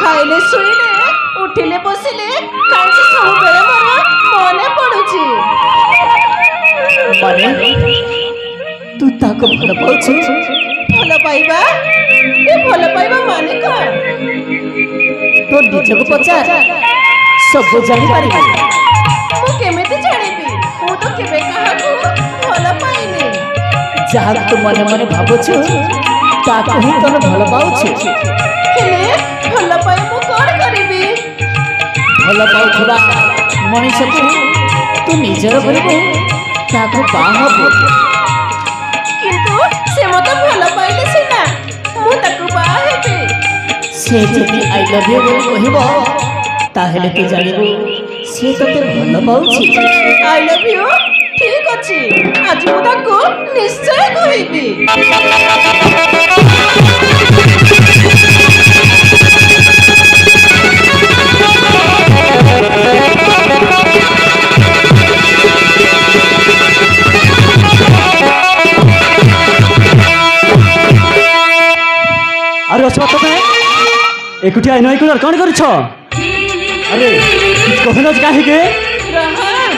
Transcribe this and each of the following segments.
ଖାଇଲେ ଶୋଇଲେ ଉଠିଲେ ବସିଲେ କାହିଁକି ସବୁବେଳେ ମୋର ମନେ ପଡୁଛି। ମାନେ ତୁ ତାକୁ ଭଲ ପାଉଛୁ? ଭଲ ପାଇବା? ଏ ଭଲ ପାଇବା ମାନେ କଣ? ତୋ ନିଜକୁ ପଚାର, ସବୁ ଜାଣିପାରିବୁ। ମୁଁ କେମିତି ଜାଣିବି? ମୁଁ ତ କେବେ କାହାକୁ ଭଲ ପାଇନି। ଯାହାକୁ ତୁ ମନେ ମନେ ଭାବୁଛୁ ତାକୁ ହିଁ ତୋର ଭଲ ପାଉଛୁ। ହେଲେ ଭଲ ପାଇ ମୁଁ କଣ କରିବି? ଭଲ ପାଉଥିବା ମଣିଷକୁ ତୁ ନିଜର କରିବୁ, ତାକୁ ବାହା ହବୁ। କିନ୍ତୁ ସେ ମତେ ଭଲ ପାଇଲେ ସିନା ମୁଁ ତାକୁ ବାହା ହେବି। ସେ ଯଦି ଆଇ ଲଭ୍ ୟୁ ବୋଲି କହିବ ତାହେଲେ ତୁ ଜାଣିବୁ ସେ ତତେ ଭଲ ପାଉଛି। I love you? ଠିକ ଅଛି, ଆଜି ମୁଁ ତାକୁ ନିଶ୍ଚୟ କହିବି। अरे अच्छा तो मैं एकुटिया नई कुलर कौन कर छो? अरे कहना काहे के रोहन,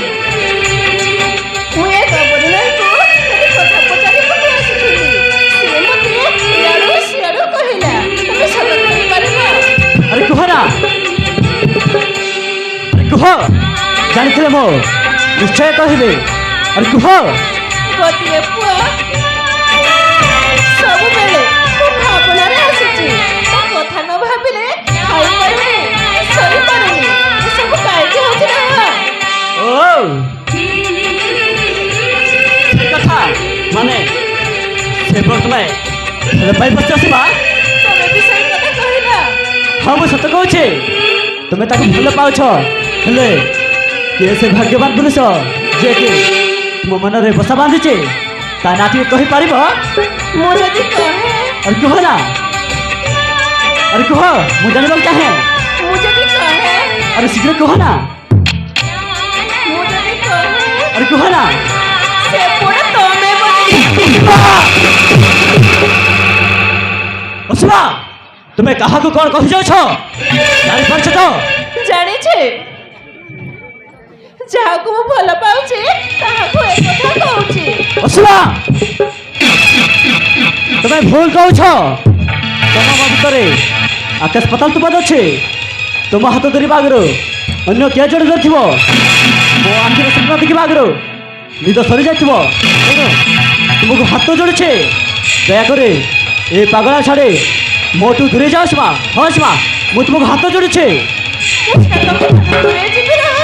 ମୁଁ ଏ ଗବରନାଇକୁ ଗୋଟେ କଥା ପଚାରିବାକୁ ଆସିଥିଲି। ସେ ମୋତେ ଇଆଡୁ ସିଆଡୁ କହିଲା। ତମେ ସତ କହିପାରିବ? अरे कुह ना, अरे कुह जानी मो निश्चय कहबे। अरे कुह ଗୋଟିଏ ପୁଅ ସବୁବେଳେ ମୋ ଭାବନାରେ ଆସୁଛି। ମୋ କଥା ନ ଭାବିଲେ ଖାଇପାରୁନି, ଶୋଇପାରୁନି। ଏସବୁ କାହିଁକି ହଉଛି ନା? ओ कथा माने से बर्तमान हेले पाई पचासी बा ତମେ ବି ସେଇ କଥା କହିଲ। हाँ मु सत कहूँ तुम्हें ताको भल पाउछ हेले के से भाग्यवान पुरुष जे कि मो मन रे बसा बांधिचे ता नाती कहि पारिबो? ମୁଁ ଯଦି କହେ, अरे कह ना, अरे कह मु जानबा चाहे। ମୁଁ ଯଦି କହେ, अरे शीघ्र कह ना, ମୁଁ ଯଦି କହେ अरे कह ना। ସେ ପୁଅ ତମେ ବୋଲି। असुरा तुम्हें कहा को कौन कहि जाउ छ? जानि पारछ तो? ଜାଣିଛେ, ଯାହାକୁ ମୁଁ ଭଲ ପାଉଛି ତାହାକୁ ଏ କଥା କହୁଛି। असुरा तुम्हें भूल कहू छ। तुम भितर आकाश पताल तुपाद अच्छे। तुम हाथ धरी आगरो अन्य किए जोड़े धर मो आखिर स्वप्न देखा आगरो निद सरी जा तुमको हाथ जोड़े दयाकर ए पागला छाड़े मोटू दूरे जाओ मा। हाँ मा मु तुमको हाथ जोड़े। ମୁଁ ଯିବି ରହ,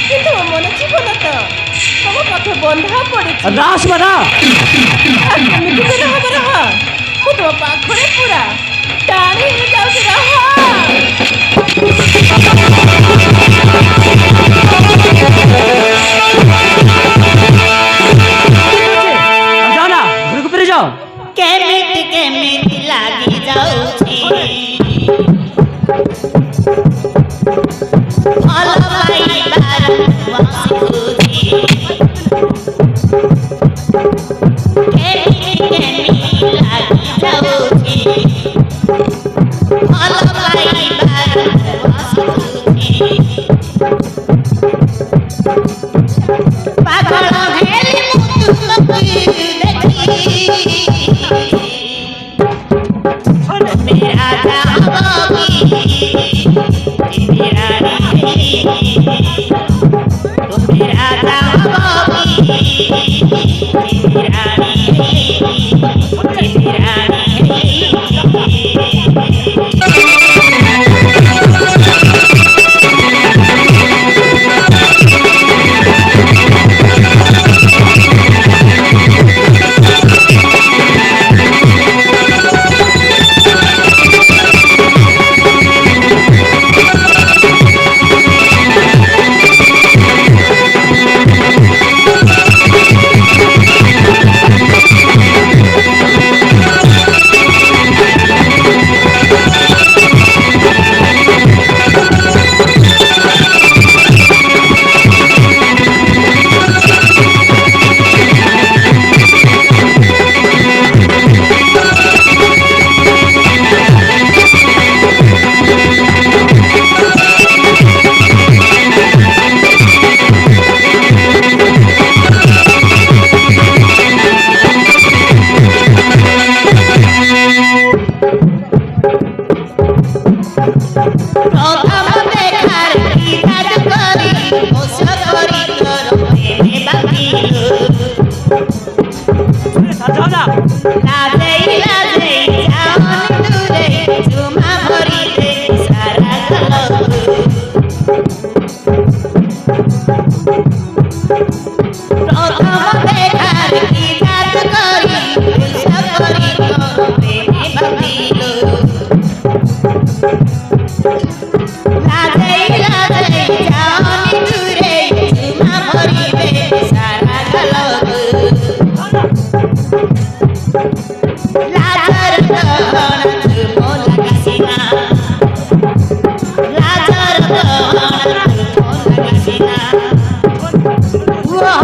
କିନ୍ତୁ ମୋ ମନ ଜୀବନ ତ ତମ ପାଖେ ବନ୍ଧା ପଡ଼ିଛି। ना मा ना କେମିତି ବି ରହ ରହ, ମୁଁ ତମ ପାଖରେ ପୁରା ଟାଣି ହେଇଯାଉଛି। ରହ। जाओ ना घर को फिर जाओ। केमिति केमिति लागी जाउछि भल पाइबार वासुछि। केमिति केमिति लागी जाउछि भल पाइबार वासुछि। पागल हेली मुतुमकी देखी मेरा जाओगी तेरा रानी तो मेरा जाओगी तेरा रानी तेरा প্রথম দেখার কি জাদু করি বস করি তোর প্রেমে বাঁধিল লাজেই লাজেই যাওন দূরে ঝুমা ভরিতে সারা গলক প্রথম দেখার কি জাদু করি বস করি তোর প্রেমে বাঁধিল লাজেই লাজেই যাওন দূরে ঝুমা ভরিতে সারা গলক লাজার দহন তুমো লাগাসিনা লাজার দহন তুমো লাগাসিনা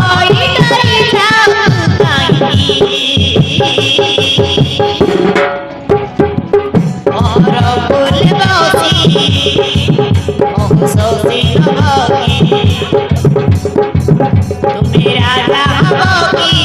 ওই ডরি যাও কাইনি অর ফুল বসি মোহ সৌসি নবকি তুমি রাজা হবকি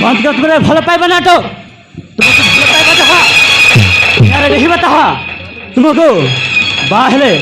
ବନ୍ଦ ତୁମେ ଭଲ ପାଇବା ନାଟ ତୁମକୁ ଭଲ ପାଇବା ତାହା ଦେଖିବା ତାହା ତୁମକୁ ବାହା ହେଲେ